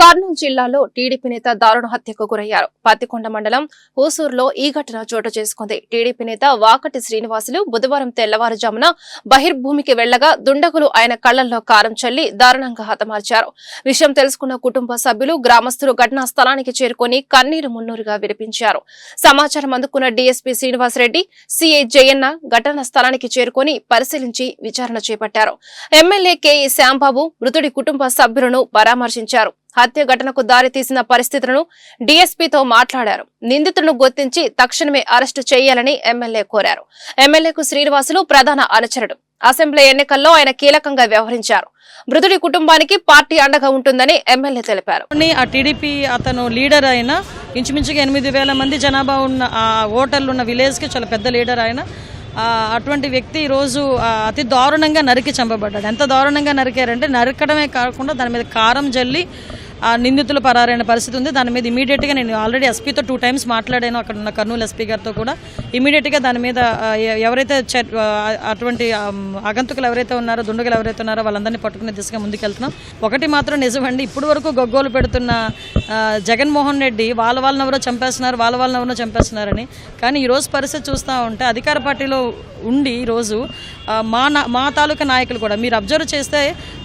కర్నూలు జిల్లాలో టీడీపీ నేత దారుణ హత్యకు గురయ్యారు. పత్తికొండ మండలం ఊసూరులో ఈ ఘటన చోటు చేసుకుంది. టీడీపీ నేత వాకటి శ్రీనివాసులు బుధవారం తెల్లవారుజామున బహిర్భూమికి వెళ్లగా దుండగులు ఆయన కళ్లల్లో కారం చల్లి దారుణంగా హతమార్చారు. విషయం తెలుసుకున్న కుటుంబ సభ్యులు, గ్రామస్తులు ఘటనా స్థలానికి చేరుకుని కన్నీరు మున్నూరుగా వినిపించారు. సమాచారం అందుకున్న డీఎస్పీ శ్రీనివాసరెడ్డి, సీఐ జయన్న ఘటనా స్థలానికి చేరుకుని పరిశీలించి విచారణ చేపట్టారు. ఎమ్మెల్యే కేఈ శ్యాంబాబు మృతుడి కుటుంబ సభ్యులను పరామర్శించారు. హత్య ఘటనకు దారి తీసిన పరిస్థితులను డీఎస్పీతో మాట్లాడారు. నిందితులను గుర్తించి తక్షణమే అరెస్టు చేయాలని ఎమ్మెల్యే కోరారు. ఎమ్మెల్యేకు శ్రీనివాసులు ప్రధాన అనుచరుడు. అసెంబ్లీ ఎన్నికల్లో ఆయన కీలకంగా వ్యవహరించారు. మృతుడి కుటుంబానికి పార్టీ అండగా ఉంటుందని ఎమ్మెల్యే తెలిపారు. ఆ టీడీపీ అతను లీడర్ అయిన ఇంచుమించుగా 8,000 మంది జనాభా ఉన్న ఆ ఓటర్లు ఉన్న విలేజ్కి చాలా పెద్ద లీడర్ ఆయన. అటువంటి వ్యక్తి ఈరోజు అతి దారుణంగా నరికి చంపబడ్డాడు. ఎంత దారుణంగా నరికారంటే నరకడమే కాకుండా దాని మీద కారం జల్లి ఆ నిందితులు పరారైన పరిస్థితి ఉంది. దాని మీద ఇమీడియట్గా నేను ఆల్రెడీ ఎస్పీతో 2 times మాట్లాడాను. అక్కడ ఉన్న కర్నూలు ఎస్పీ గారితో కూడా ఇమీడియట్గా దాని మీద ఎవరైతే అటువంటి ఆగంతుకులు ఎవరైతే ఉన్నారో, దుండగులు ఎవరైతే ఉన్నారో వాళ్ళందరినీ పట్టుకునే దిశగా ముందుకెళ్తున్నాం. ఒకటి మాత్రం నిజమండి, ఇప్పుడు వరకు గొగ్గోలు పెడుతున్న జగన్మోహన్ రెడ్డి వాళ్ళెవరో చంపేస్తున్నారని. కానీ ఈరోజు పరిస్థితి చూస్తూ ఉంటే అధికార పార్టీలో ఉండి ఈరోజు మా తాలూకా నాయకులు కూడా మీరు అబ్జర్వ్ చేస్తే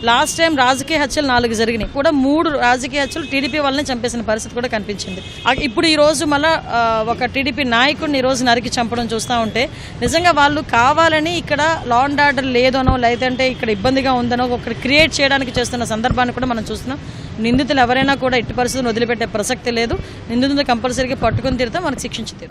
లాస్ట్ టైం రాజకీయ హత్యలు 4 జరిగినాయి కూడా 3 రాజకీయ హత్యలు టీడీపీ వాళ్ళని చంపేసిన పరిస్థితి కూడా కనిపించింది. ఇప్పుడు ఈరోజు మళ్ళీ ఒక టీడీపీ నాయకుడిని ఈరోజు నరికి చంపడం చూస్తూ ఉంటే నిజంగా వాళ్ళు కావాలని ఇక్కడ లా అండ్ ఆర్డర్ లేదనో లేదంటే ఇక్కడ ఇబ్బందిగా ఉందనో ఒకటి క్రియేట్ చేయడానికి చేస్తున్న సందర్భాన్ని కూడా మనం చూస్తున్నాం. నిందితులు ఎవరైనా కూడా ఎట్టి పరిస్థితులను వదిలిపెట్టే ప్రసక్తి లేదు. నిందితులు కంపల్సరీగా పట్టుకుని తీరితే మనకు శిక్షించి